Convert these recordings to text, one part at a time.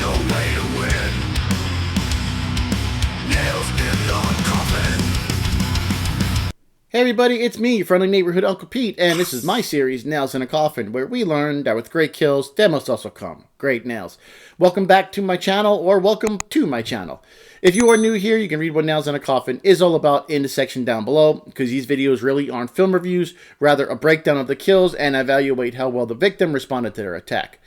no way to win. Nails in the coffin. Hey everybody, it's me, your friendly neighborhood Uncle Pete, and this is my series, Nails in a Coffin, where we learn that with great kills, there must also come great nails. Welcome back to my channel, or welcome to my channel. If you are new here, you can read what Nails in a Coffin is all about in the section down below, because these videos really aren't film reviews, rather a breakdown of the kills and evaluate how well the victim responded to their attack.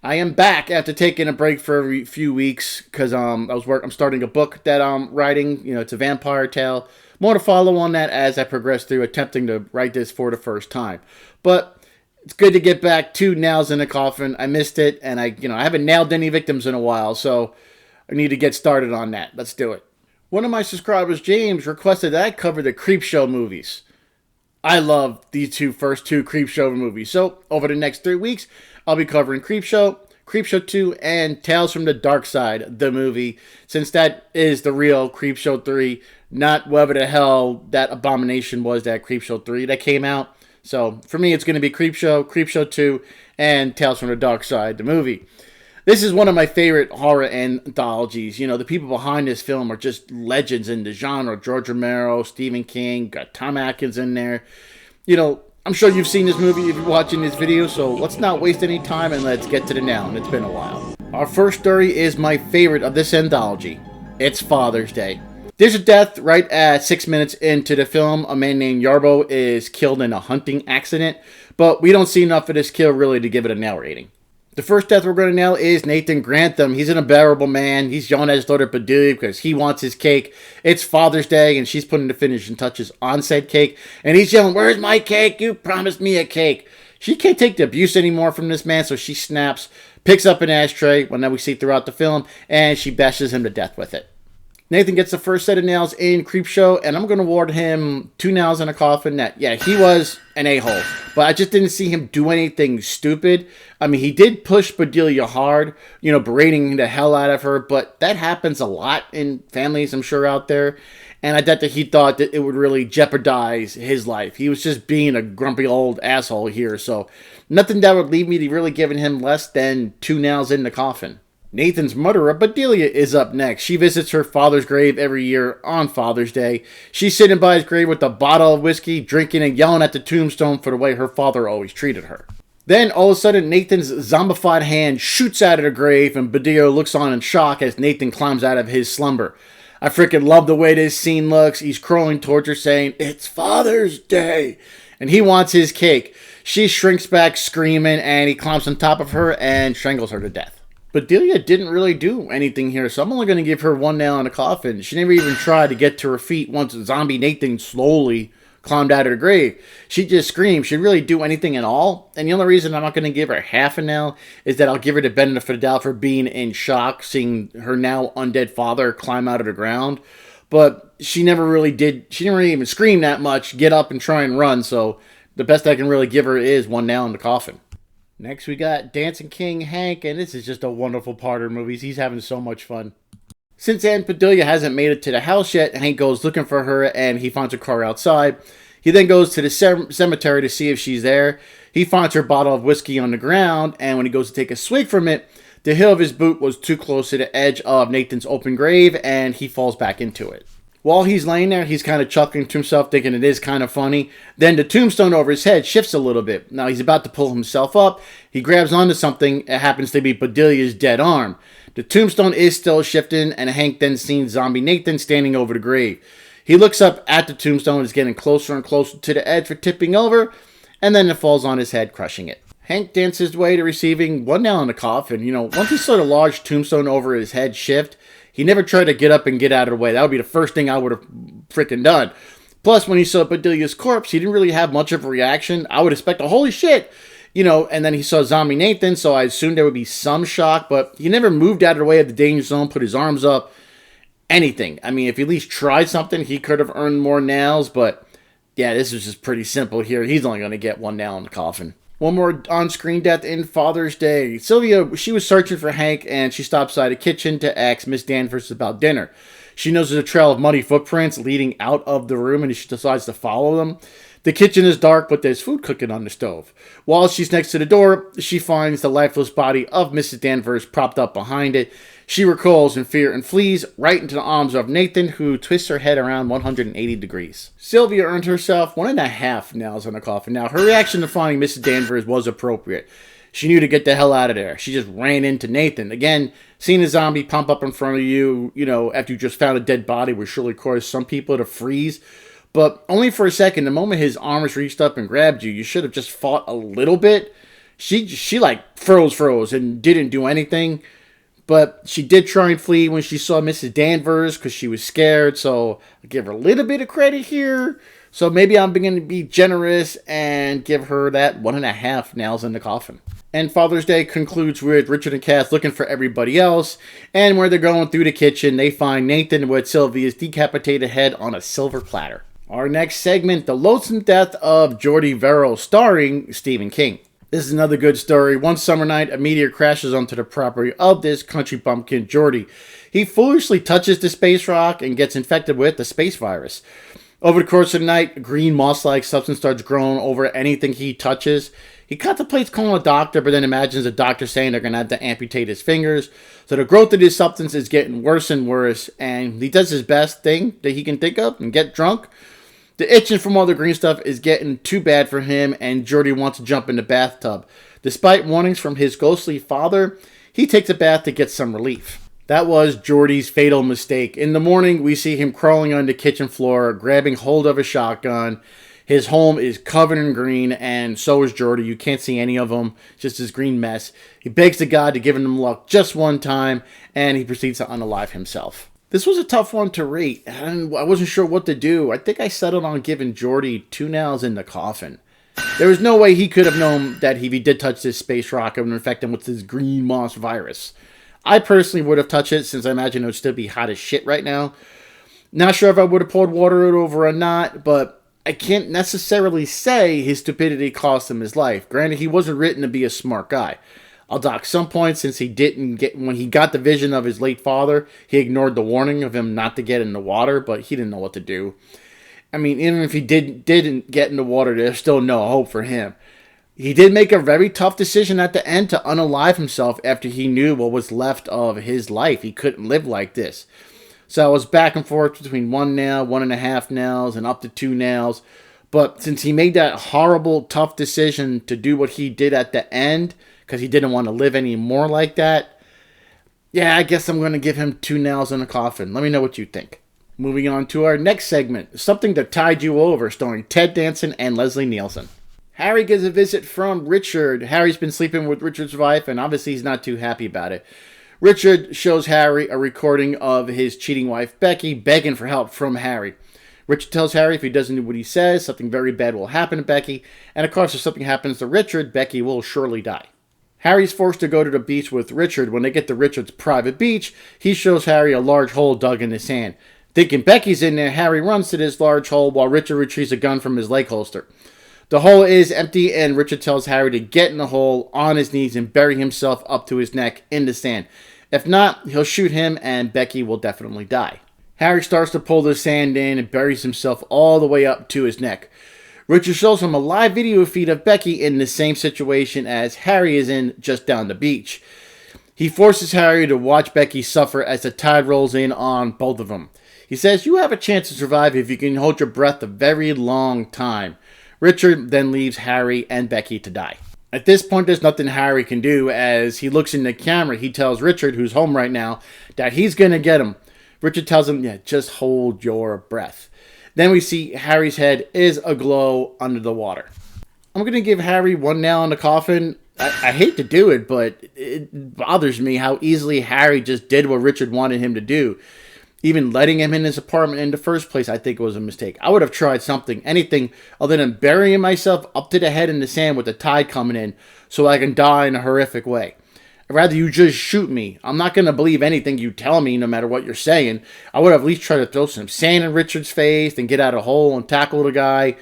I am back after taking a break for a few weeks, because I'm starting a book that I'm writing. It's a vampire tale. More to follow on that as I progress through attempting to write this for the first time. But it's good to get back to Nails in a Coffin. I missed it, and I haven't nailed any victims in a while, so I need to get started on that. Let's do it. One of my subscribers, James, requested that I cover the Creepshow movies. I love these first two Creepshow movies. So over the next 3 weeks, I'll be covering Creepshow, Creepshow 2, and Tales from the Dark Side, the movie, since that is the real Creepshow 3, not whatever the hell that abomination was, that Creepshow 3 that came out. So for me, it's going to be Creepshow, Creepshow 2, and Tales from the Dark Side, the movie. This is one of my favorite horror anthologies. The people behind this film are just legends in the genre. George Romero, Stephen King, got Tom Atkins in there. I'm sure you've seen this movie if you're watching this video, so let's not waste any time and let's get to the now. It's been a while. Our first story is my favorite of this anthology. It's Father's Day. There's a death right at 6 minutes into the film. A man named Yarbo is killed in a hunting accident, but we don't see enough of this kill really to give it a nail rating. The first death we're going to nail is Nathan Grantham. He's an unbearable man. He's yelling at his daughter Bedelia because he wants his cake. It's Father's Day, and she's putting the finishing touches on said cake. And he's yelling, "Where's my cake? You promised me a cake." She can't take the abuse anymore from this man, so she snaps, picks up an ashtray, one that we see throughout the film, and she bashes him to death with it. Nathan gets the first set of nails in Creepshow, and I'm going to award him 2 nails in a coffin. He was an a-hole, but I just didn't see him do anything stupid. I mean, he did push Bedelia hard, berating the hell out of her, but that happens a lot in families, I'm sure, out there. And I doubt that he thought that it would really jeopardize his life. He was just being a grumpy old asshole here, so nothing that would leave me to really giving him less than 2 nails in the coffin. Nathan's murderer, Bedelia, is up next. She visits her father's grave every year on Father's Day. She's sitting by his grave with a bottle of whiskey, drinking and yelling at the tombstone for the way her father always treated her. Then, all of a sudden, Nathan's zombified hand shoots out of the grave, and Bedelia looks on in shock as Nathan climbs out of his slumber. I freaking love the way this scene looks. He's crawling towards her saying, "It's Father's Day," and he wants his cake. She shrinks back screaming, and he climbs on top of her and strangles her to death. Bedelia didn't really do anything here, so I'm only going to give her 1 nail in the coffin. She never even tried to get to her feet once zombie Nathan slowly climbed out of the grave. She just screamed. She didn't really do anything at all. And the only reason I'm not going to give her half a nail is that I'll give her the benefit of the doubt for being in shock, seeing her now undead father climb out of the ground. But she never really did. She didn't really even scream that much, get up and try and run. So the best I can really give her is 1 nail in the coffin. Next, we got Dancing King Hank, and this is just a wonderful part of the movies. He's having so much fun. Since Aunt Bedelia hasn't made it to the house yet, Hank goes looking for her, and he finds her car outside. He then goes to the cemetery to see if she's there. He finds her bottle of whiskey on the ground, and when he goes to take a swig from it, the heel of his boot was too close to the edge of Nathan's open grave, and he falls back into it. While he's laying there, he's kind of chuckling to himself, thinking it is kind of funny. Then the tombstone over his head shifts a little bit. Now he's about to pull himself up. He grabs onto something. It happens to be Bedelia's dead arm. The tombstone is still shifting, and Hank then sees zombie Nathan standing over the grave. He looks up at the tombstone. It's getting closer and closer to the edge for tipping over, and then it falls on his head, crushing it. Hank dances his way to receiving 1 nail in the coffin. Once he saw the large tombstone over his head shift, he never tried to get up and get out of the way. That would be the first thing I would have freaking done. Plus, when he saw Bedelia's corpse, he didn't really have much of a reaction. I would expect a holy shit, and then he saw zombie Nathan, so I assumed there would be some shock, but he never moved out of the way of the danger zone, put his arms up, anything. I mean, if he at least tried something, he could have earned more nails, but yeah, this is just pretty simple here. He's only going to get 1 nail in the coffin. One more on-screen death in Father's Day. Sylvia, she was searching for Hank, and she stops by the kitchen to ask Miss Danvers about dinner. She knows there's a trail of muddy footprints leading out of the room, and she decides to follow them. The kitchen is dark, but there's food cooking on the stove. While she's next to the door, she finds the lifeless body of Mrs. Danvers propped up behind it. She recoils in fear and flees right into the arms of Nathan, who twists her head around 180 degrees. Sylvia earned herself 1.5 nails on the coffin. Now, her reaction to finding Mrs. Danvers was appropriate. She knew to get the hell out of there. She just ran into Nathan. Again, seeing a zombie pump up in front of you, after you just found a dead body would surely cause some people to freeze. But only for a second. The moment his arms reached up and grabbed you, you should have just fought a little bit. She like froze and didn't do anything. But she did try and flee when she saw Mrs. Danvers because she was scared. So I'll give her a little bit of credit here. So maybe I'm going to be generous and give her that 1.5 nails in the coffin. And Father's Day concludes with Richard and Cass looking for everybody else. And where they're going through the kitchen, they find Nathan with Sylvia's decapitated head on a silver platter. Our next segment, The Loathsome Death of Jordy Verrill, starring Stephen King. This is another good story. One summer night, a meteor crashes onto the property of this country bumpkin, Jordy. He foolishly touches the space rock and gets infected with the space virus. Over the course of the night, a green moss-like substance starts growing over anything he touches. He contemplates calling a doctor, but then imagines a doctor saying they're going to have to amputate his fingers. So the growth of this substance is getting worse and worse, and he does his best thing that he can think of and get drunk. The itching from all the green stuff is getting too bad for him, and Jordy wants to jump in the bathtub. Despite warnings from his ghostly father, he takes a bath to get some relief. That was Jordy's fatal mistake. In the morning, we see him crawling on the kitchen floor, grabbing hold of a shotgun. His home is covered in green, and so is Jordy. You can't see any of them, just this green mess. He begs to God to give him luck just one time, and he proceeds to unalive himself. This was a tough one to rate, and I wasn't sure what to do. I think I settled on giving Jordy 2 nails in the coffin. There was no way he could have known that if he did touch this space rock, it would infect him with this green moss virus. I personally would have touched it, since I imagine it would still be hot as shit right now. Not sure if I would have poured water over or not, but I can't necessarily say his stupidity cost him his life. Granted, he wasn't written to be a smart guy. I'll dock some points since he didn't get, when he got the vision of his late father, he ignored the warning of him not to get in the water, but he didn't know what to do. I mean, even if he didn't get in the water, there's still no hope for him. He did make a very tough decision at the end to unalive himself after he knew what was left of his life. He couldn't live like this. So I was back and forth between 1 nail, 1.5 nails, and up to 2 nails. But since he made that horrible, tough decision to do what he did at the end, because he didn't want to live anymore like that, yeah, I guess I'm going to give him 2 nails in the coffin. Let me know what you think. Moving on to our next segment, Something to Tide You Over, starring Ted Danson and Leslie Nielsen. Harry gets a visit from Richard. Harry's been sleeping with Richard's wife, and obviously he's not too happy about it. Richard shows Harry a recording of his cheating wife, Becky, begging for help from Harry. Richard tells Harry if he doesn't do what he says, something very bad will happen to Becky, and of course if something happens to Richard, Becky will surely die. Harry's forced to go to the beach with Richard. When they get to Richard's private beach, he shows Harry a large hole dug in the sand. Thinking Becky's in there, Harry runs to this large hole while Richard retrieves a gun from his leg holster. The hole is empty, and Richard tells Harry to get in the hole on his knees and bury himself up to his neck in the sand. If not, he'll shoot him and Becky will definitely die. Harry starts to pull the sand in and buries himself all the way up to his neck. Richard shows him a live video feed of Becky in the same situation as Harry is in just down the beach. He forces Harry to watch Becky suffer as the tide rolls in on both of them. He says, "You have a chance to survive if you can hold your breath a very long time." Richard then leaves Harry and Becky to die. At this point, there's nothing Harry can do. As he looks in the camera, he tells Richard, who's home right now, that he's going to get him. Richard tells him, yeah, just hold your breath. Then we see Harry's head is aglow under the water. I'm going to give Harry 1 nail in the coffin. I hate to do it, but it bothers me how easily Harry just did what Richard wanted him to do. Even letting him in his apartment in the first place, I think, was a mistake. I would have tried anything other than burying myself up to the head in the sand with the tide coming in so I can die in a horrific way. I'd rather you just shoot me. I'm not going to believe anything you tell me, no matter what you're saying. I would at least try to throw some sand in Richard's face and get out a hole and tackle the guy.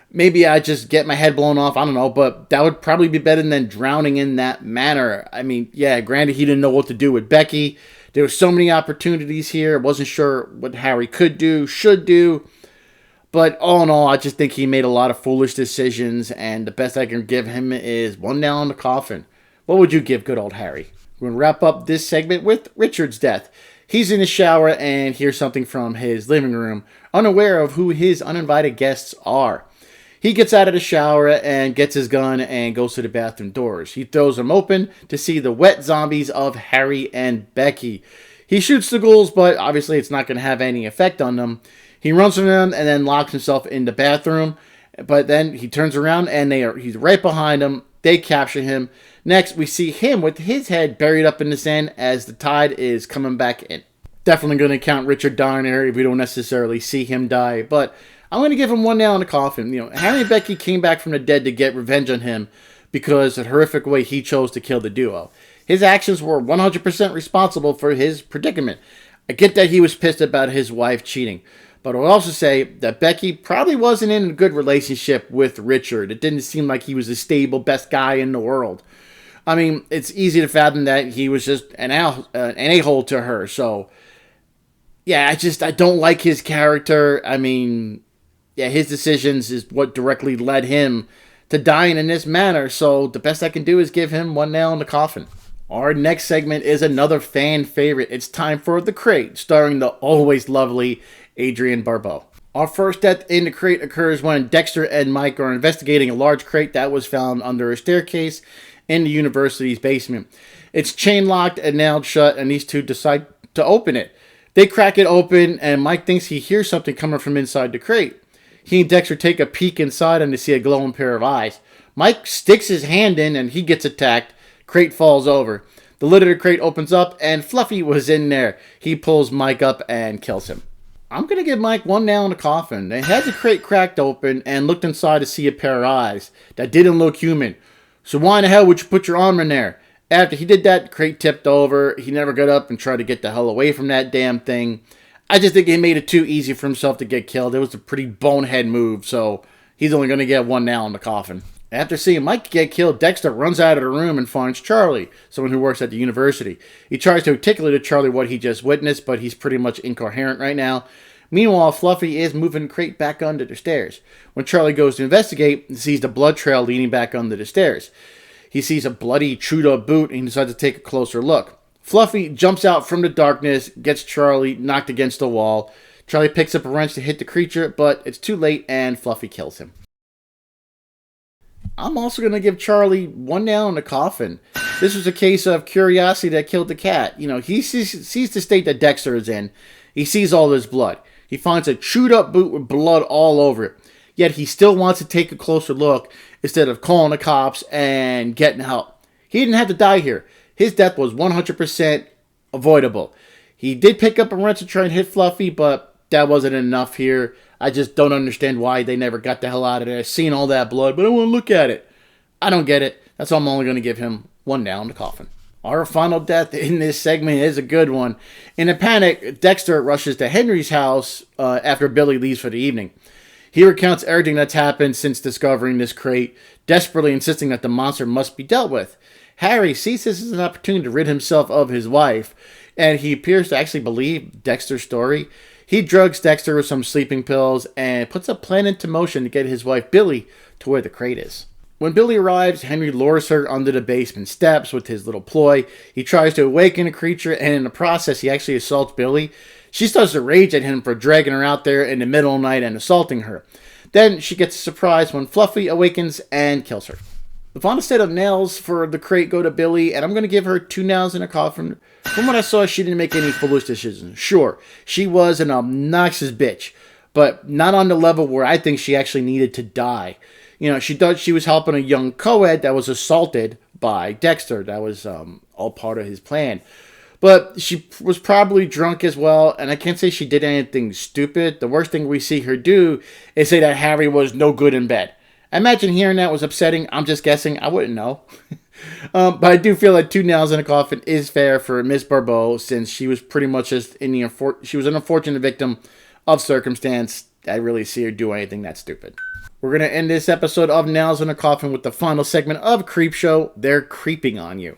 Maybe I just get my head blown off. I don't know, but that would probably be better than drowning in that manner. I mean, yeah, granted, he didn't know what to do with Becky. There were so many opportunities here. I wasn't sure what Harry could do, should do. But all in all, I just think he made a lot of foolish decisions, and the best I can give him is one nail in the coffin. What would you give good old Harry? We're going to wrap up this segment with Richard's death. He's in the shower and hears something from his living room, unaware of who his uninvited guests are. He gets out of the shower and gets his gun and goes to the bathroom doors. He throws them open to see the wet zombies of Harry and Becky. He shoots the ghouls, but obviously it's not going to have any effect on them. He runs from them and then locks himself in the bathroom. But then he turns around and he's right behind him. They capture him. Next, we see him with his head buried up in the sand as the tide is coming back in. Definitely going to count Richard dying here if we don't necessarily see him die. But I'm going to give him one nail in the coffin. Harry and Becky came back from the dead to get revenge on him because of the horrific way he chose to kill the duo. His actions were 100% responsible for his predicament. I get that he was pissed about his wife cheating. But I'll also say that Becky probably wasn't in a good relationship with Richard. It didn't seem like he was the stable, best guy in the world. I mean, it's easy to fathom that he was just an a-hole to her. So, yeah, I don't like his character. I mean, yeah, his decisions is what directly led him to dying in this manner. So the best I can do is give him one nail in the coffin. Our next segment is another fan favorite. It's time for The Crate, starring the always lovely Adrienne Barbeau. Our first death in the crate occurs when Dexter and Mike are investigating a large crate that was found under a staircase in the university's basement. It's chain locked and nailed shut, and these two decide to open it. They crack it open, and Mike thinks he hears something coming from inside the crate. He and Dexter take a peek inside and they see a glowing pair of eyes. Mike sticks his hand in and he gets attacked. Crate falls over. The lid of the crate opens up and Fluffy was in there. He pulls Mike up and kills him. I'm going to give Mike one nail in the coffin. They had the crate cracked open and looked inside to see a pair of eyes that didn't look human. So why in the hell would you put your arm in there? After he did that, the crate tipped over. He never got up and tried to get the hell away from that damn thing. I just think he made it too easy for himself to get killed. It was a pretty bonehead move, so he's only going to get one nail in the coffin. After seeing Mike get killed, Dexter runs out of the room and finds Charlie, someone who works at the university. He tries to articulate to Charlie what he just witnessed, but he's pretty much incoherent right now. Meanwhile, Fluffy is moving the crate back under the stairs. When Charlie goes to investigate, he sees the blood trail leading back under the stairs. He sees a bloody, chewed-up boot, and he decides to take a closer look. Fluffy jumps out from the darkness, gets Charlie knocked against the wall. Charlie picks up a wrench to hit the creature, but it's too late, and Fluffy kills him. I'm also going to give Charlie one nail in the coffin. This was a case of curiosity that killed the cat. He sees the state that Dexter is in. He sees all this blood. He finds a chewed-up boot with blood all over it. Yet he still wants to take a closer look instead of calling the cops and getting help. He didn't have to die here. His death was 100% avoidable. He did pick up a wrench to try and hit Fluffy, but that wasn't enough here. I just don't understand why they never got the hell out of there. Seeing all that blood, but I want to look at it. I don't get it. That's why I'm only going to give him one nail in the coffin. Our final death in this segment is a good one. In a panic, Dexter rushes to Henry's house after Billy leaves for the evening. He recounts everything that's happened since discovering this crate, desperately insisting that the monster must be dealt with. Harry sees this as an opportunity to rid himself of his wife, and he appears to actually believe Dexter's story. He drugs Dexter with some sleeping pills and puts a plan into motion to get his wife Billy to where the crate is. When Billy arrives, Henry lures her under the basement steps with his little ploy. He tries to awaken the creature, and in the process, he actually assaults Billy. She starts to rage at him for dragging her out there in the middle of the night and assaulting her. Then she gets a surprise when Fluffy awakens and kills her. The final set of nails for the crate go to Billy, and I'm going to give her 2 nails in a coffin. From what I saw, she didn't make any foolish decisions. Sure, she was an obnoxious bitch, but not on the level where I think she actually needed to die. She thought she was helping a young co-ed that was assaulted by Dexter. That was all part of his plan. But she was probably drunk as well, and I can't say she did anything stupid. The worst thing we see her do is say that Harry was no good in bed. I imagine hearing that was upsetting. I'm just guessing. I wouldn't know. But I do feel like 2 nails in a coffin is fair for Miss Barbeau, since she was pretty much just she was an unfortunate victim of circumstance. I really see her do anything that stupid. We're going to end this episode of Nails in a Coffin with the final segment of Creepshow. They're creeping on you.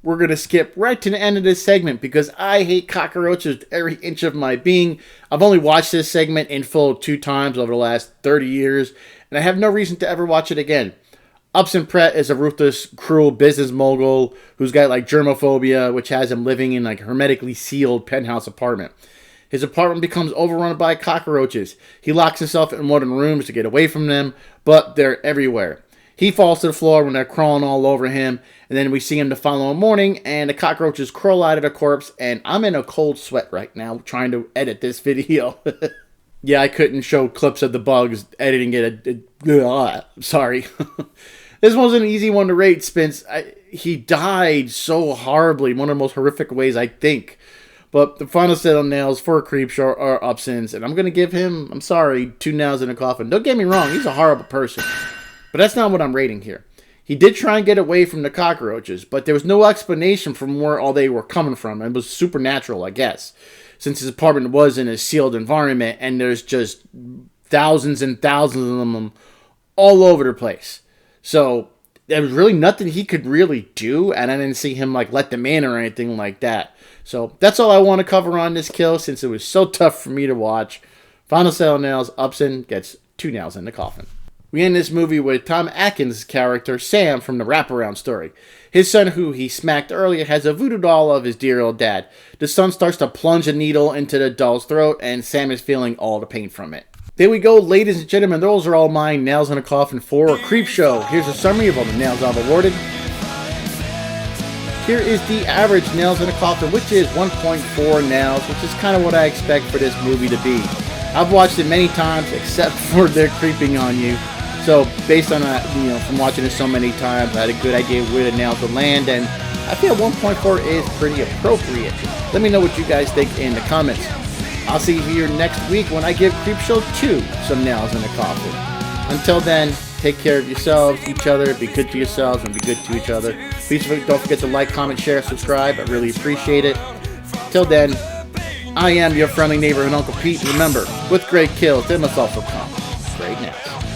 we're going to skip right to the end of this segment because I hate cockroaches with every inch of my being. I've only watched this segment in full 2 times over the last 30 years, and I have no reason to ever watch it again. Upson Pratt is a ruthless, cruel business mogul who's got like germophobia, which has him living in like hermetically sealed penthouse apartment. His apartment becomes overrun by cockroaches. He locks himself in one of the rooms to get away from them, but they're everywhere. He falls to the floor when they're crawling all over him, and then we see him the following morning, and the cockroaches crawl out of the corpse, and I'm in a cold sweat right now trying to edit this video. Yeah, I couldn't show clips of the bugs editing it. Sorry. This wasn't an easy one to rate, Spence. He died so horribly, one of the most horrific ways, I think. But the final set on nails for Creepshow are Upson's, and I'm going to give him, I'm sorry, 2 nails in a coffin. Don't get me wrong, he's a horrible person. But that's not what I'm rating here. He did try and get away from the cockroaches, but there was no explanation from where all they were coming from. It was supernatural, I guess, since his apartment was in a sealed environment, and there's just thousands and thousands of them all over the place. So there was really nothing he could really do, and I didn't see him like let them in or anything like that. So that's all I want to cover on this kill, since it was so tough for me to watch. Final set on nails, Upson gets 2 nails in the coffin. We end this movie with Tom Atkins' character, Sam, from the Wraparound Story. His son, who he smacked earlier, has a voodoo doll of his dear old dad. The son starts to plunge a needle into the doll's throat, and Sam is feeling all the pain from it. There we go, ladies and gentlemen. Those are all my nails in a coffin for Creepshow. Here's a summary of all the nails I've awarded. Here is the average nails in a coffin, which is 1.4 nails, which is kind of what I expect for this movie to be. I've watched it many times, except for they're creeping on you. So based on that, from watching it so many times, I had a good idea where the nails would land, and I feel 1.4 is pretty appropriate. Let me know what you guys think in the comments. I'll see you here next week when I give Creepshow 2 some nails in the coffin. Until then, take care of yourselves, each other, be good to yourselves, and be good to each other. Please don't forget to like, comment, share, subscribe. I really appreciate it. Till then, I am your friendly neighborhood Uncle Pete. Remember, with great kills, there must also come